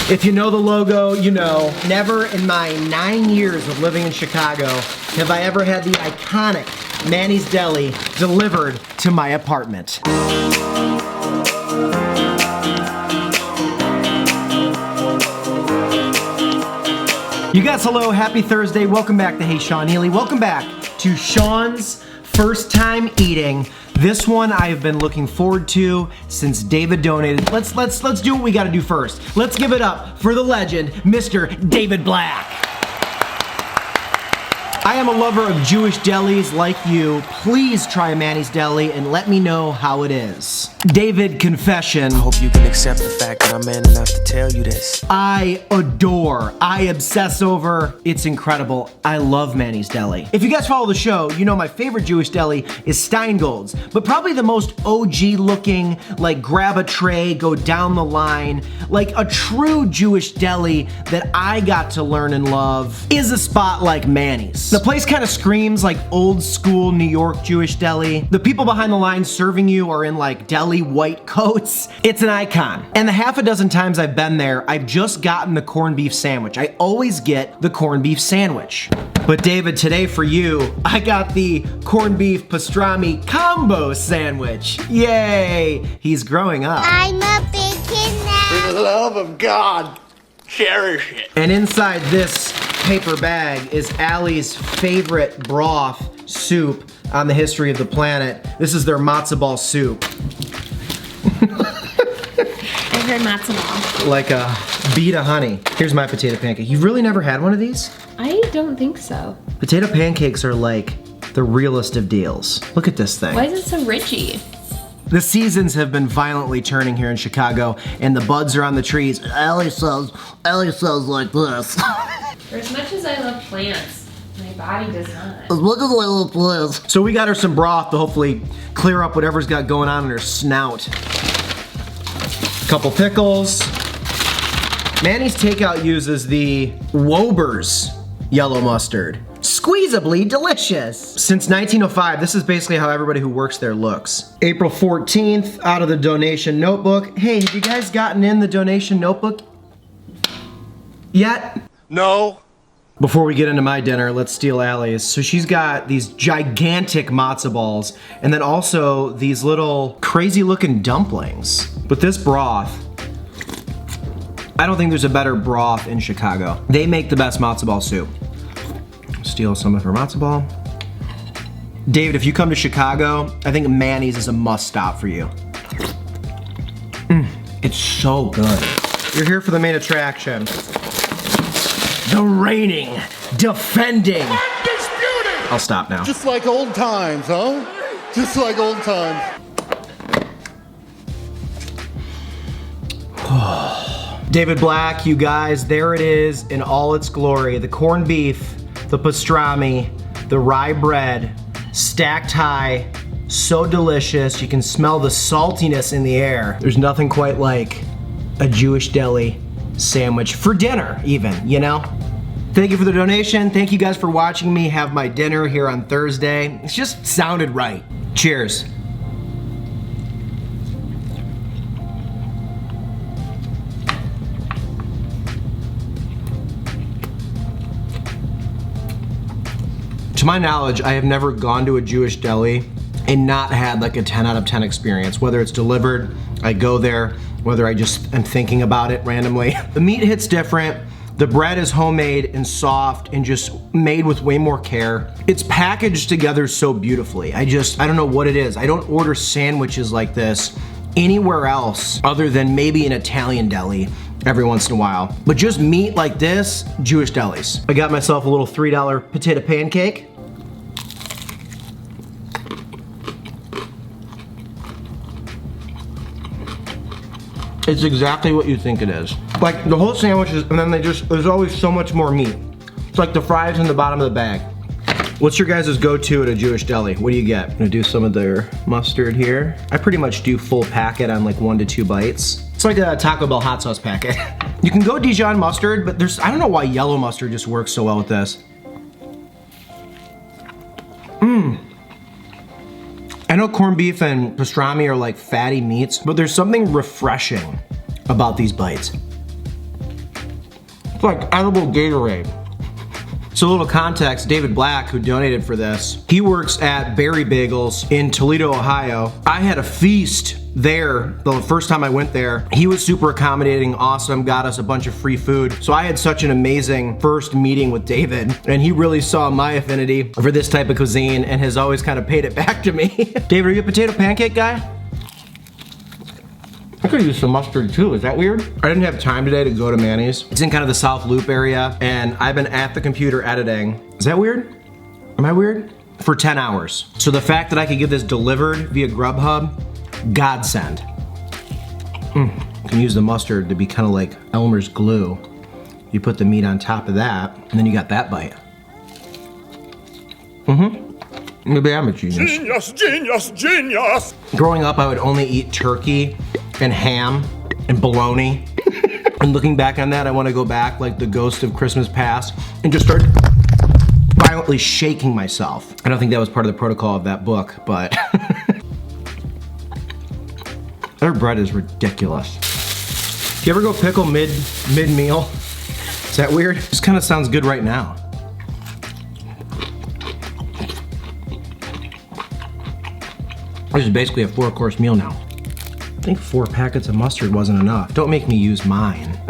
If you know the logo, you know. Never in my 9 years of living in Chicago have I ever had the iconic Manny's Deli delivered to my apartment. You guys, hello, happy Thursday. Welcome back to HeySeanEly. Welcome back to Sean's first time eating. This one I have been looking forward to since David donated. Let's do what we gotta do first. Let's give it up for the legend, Mr. David Black. I am a lover of Jewish delis like you. Please try Manny's Deli and let me know how it is. David, confession. I hope you can accept the fact that I'm man enough to tell you this. I adore, I obsess over, it's incredible. I love Manny's Deli. If you guys follow the show, you know my favorite Jewish deli is Steingold's, but probably the most OG looking, like grab a tray, go down the line, like a true Jewish deli that I got to learn and love is a spot like Manny's. The place kind of screams like old school New York Jewish deli. The people behind the line serving you are in like deli white coats. It's an icon. And the half a dozen times I've been there, I've just gotten the corned beef sandwich. I always get the corned beef sandwich. But David, today for you, I got the corned beef pastrami combo sandwich. Yay! He's growing up. I'm a big kid now. For the love of God, cherish it. And inside this paper bag is Allie's favorite broth soup on the history of the planet. This is their matzo ball soup. I heard matzo ball. Like a bead of honey. Here's my potato pancake. You've really never had one of these? I don't think so. Potato pancakes are like the realest of deals. Look at this thing. Why is it so richy? The seasons have been violently turning here in Chicago, and the buds are on the trees. Ellie sounds like this. For as much as I love plants, my body does not. As much as I love plants. So we got her some broth to hopefully clear up whatever's got going on in her snout. Couple pickles. Manny's Takeout uses the Wober's yellow mustard. Squeezably delicious. Since 1905, this is basically how everybody who works there looks. April 14th, out of the donation notebook. Hey, have you guys gotten in the donation notebook yet? No. Before we get into my dinner, let's steal Allie's. So she's got these gigantic matzo balls, and then also these little crazy looking dumplings. But this broth, I don't think there's a better broth in Chicago. They make the best matzo ball soup. Steal some of her matzo ball. David, if you come to Chicago, I think Manny's is a must stop for you. It's so good. You're here for the main attraction. The reigning, defending. Undisputed. I'll stop now. Just like old times, huh? Just like old times. David Black, you guys, there it is in all its glory. The corned beef, the pastrami, the rye bread, stacked high, so delicious. You can smell the saltiness in the air. There's nothing quite like a Jewish deli sandwich for dinner even, you know? Thank you for the donation. Thank you guys for watching me have my dinner here on Thursday. It just sounded right. Cheers. To my knowledge, I have never gone to a Jewish deli and not had like a 10 out of 10 experience. Whether it's delivered, I go there, whether I just am thinking about it randomly. The meat hits different. The bread is homemade and soft and just made with way more care. It's packaged together so beautifully. I don't know what it is. I don't order sandwiches like this anywhere else other than maybe an Italian deli every once in a while. But just meat like this, Jewish delis. I got myself a little $3 potato pancake. It's exactly what you think it is. Like the whole sandwich is, and then there's always so much more meat. It's like the fries in the bottom of the bag. What's your guys' go-to at a Jewish deli? What do you get? I'm gonna do some of their mustard here. I pretty much do full packet on like 1 to 2 bites. It's like a Taco Bell hot sauce packet. You can go Dijon mustard, but I don't know why yellow mustard just works so well with this. I know corned beef and pastrami are like fatty meats, but there's something refreshing about these bites. It's like edible Gatorade. So a little context, David Black, who donated for this, he works at Berry Bagels in Toledo, Ohio. I had a feast there the first time I went there. He was super accommodating, awesome, got us a bunch of free food. So I had such an amazing first meeting with David, and he really saw my affinity for this type of cuisine and has always kind of paid it back to me. David, are you a potato pancake guy? I could use some mustard too, is that weird? I didn't have time today to go to Manny's. It's in kind of the South Loop area, and I've been at the computer editing. Is that weird? Am I weird? For 10 hours. So the fact that I could get this delivered via Grubhub, godsend. You can use the mustard to be kind of like Elmer's glue. You put the meat on top of that, and then you got that bite. Maybe I'm a genius. Genius, genius, genius! Growing up, I would only eat turkey and ham and bologna. And looking back on that, I want to go back like the ghost of Christmas past and just start violently shaking myself. I don't think that was part of the protocol of that book, but their bread is ridiculous. Do you ever go pickle mid-meal? Is that weird? This kind of sounds good right now. This is basically a 4-course meal now. I think 4 packets of mustard wasn't enough. Don't make me use mine.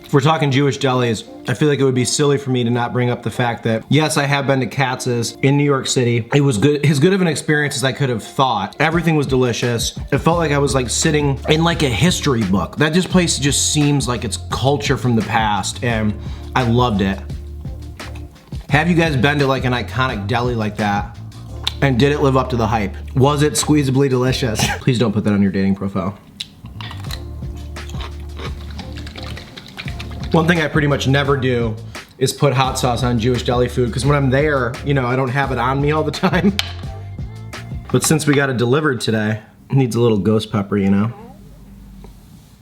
If we're talking Jewish delis, I feel like it would be silly for me to not bring up the fact that, yes, I have been to Katz's in New York City. It was good, as good of an experience as I could have thought. Everything was delicious. It felt like I was like sitting in like a history book. That place just seems like it's culture from the past, and I loved it. Have you guys been to like an iconic deli like that? And did it live up to the hype? Was it squeezably delicious? Please don't put that on your dating profile. One thing I pretty much never do is put hot sauce on Jewish deli food, because when I'm there, you know, I don't have it on me all the time. But since we got it delivered today, it needs a little ghost pepper, you know?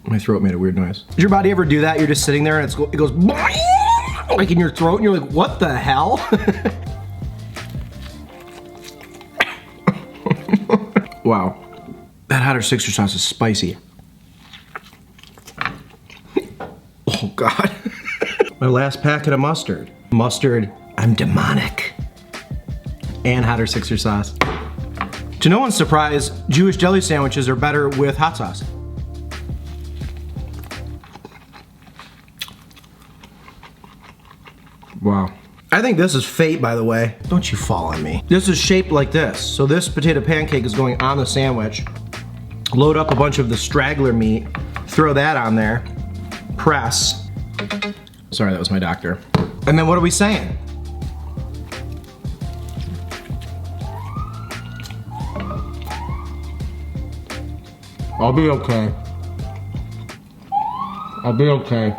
My throat made a weird noise. Does your body ever do that? You're just sitting there and it goes like in your throat and you're like, what the hell? Wow, that hot or sixer sauce is spicy. Oh God. My last packet of mustard. Mustard, I'm demonic. And hot or sixer sauce. To no one's surprise, Jewish deli sandwiches are better with hot sauce. Wow. I think this is fate, by the way. Don't you fall on me. This is shaped like this. So this potato pancake is going on the sandwich. Load up a bunch of the straggler meat, throw that on there, press. Sorry, that was my doctor. And then what are we saying? I'll be okay. I'll be okay.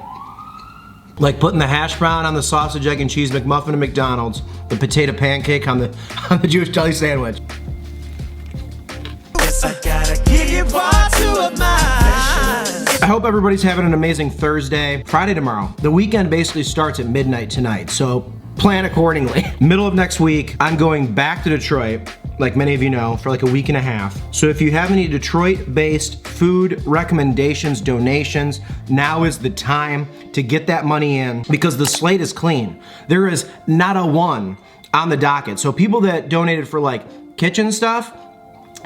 Like putting the hash brown on the sausage, egg, and cheese McMuffin at McDonald's, the potato pancake on the Jewish deli sandwich. I hope everybody's having an amazing Thursday. Friday tomorrow. The weekend basically starts at midnight tonight, so plan accordingly. Middle of next week, I'm going back to Detroit, like many of you know, for like a week and a half. So if you have any Detroit-based food recommendations, donations, now is the time to get that money in, because the slate is clean. There is not a one on the docket. So people that donated for like kitchen stuff,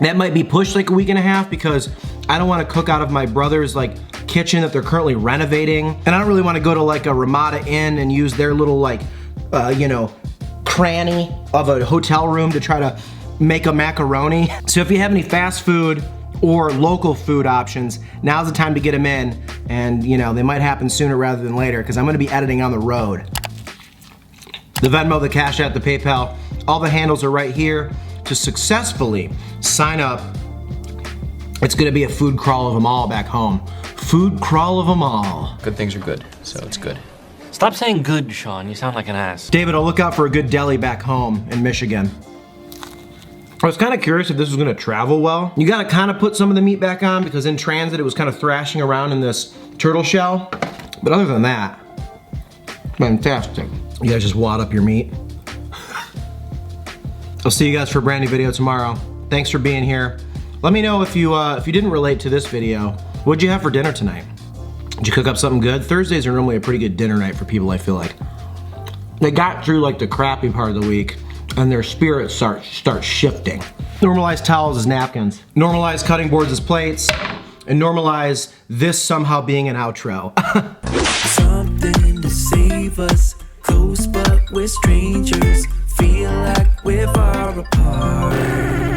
that might be pushed like a week and a half, because I don't want to cook out of my brother's like kitchen that they're currently renovating. And I don't really want to go to like a Ramada Inn and use their little like, you know, cranny of a hotel room to try to make a macaroni. So if you have any fast food or local food options, now's the time to get them in. And you know, they might happen sooner rather than later, because I'm gonna be editing on the road. The Venmo, the CashApp, the PayPal, all the handles are right here to successfully sign up. It's gonna be a food crawl of them all back home. Food crawl of them all. Good things are good, so it's good. Stop saying good, Sean. You sound like an ass. David, I'll look out for a good deli back home in Michigan. I was kind of curious if this was gonna travel well. You gotta kind of put some of the meat back on, because in transit it was kind of thrashing around in this turtle shell. But other than that, fantastic. You guys just wad up your meat. I'll see you guys for a brand new video tomorrow. Thanks for being here. Let me know if you didn't relate to this video, what'd you have for dinner tonight? Did you cook up something good? Thursdays are normally a pretty good dinner night for people, I feel like. They got through like the crappy part of the week and their spirits start shifting. Normalize towels as napkins. Normalize cutting boards as plates. And normalize this somehow being an outro. Something to save us, close but we're strangers. Feel like we're far apart.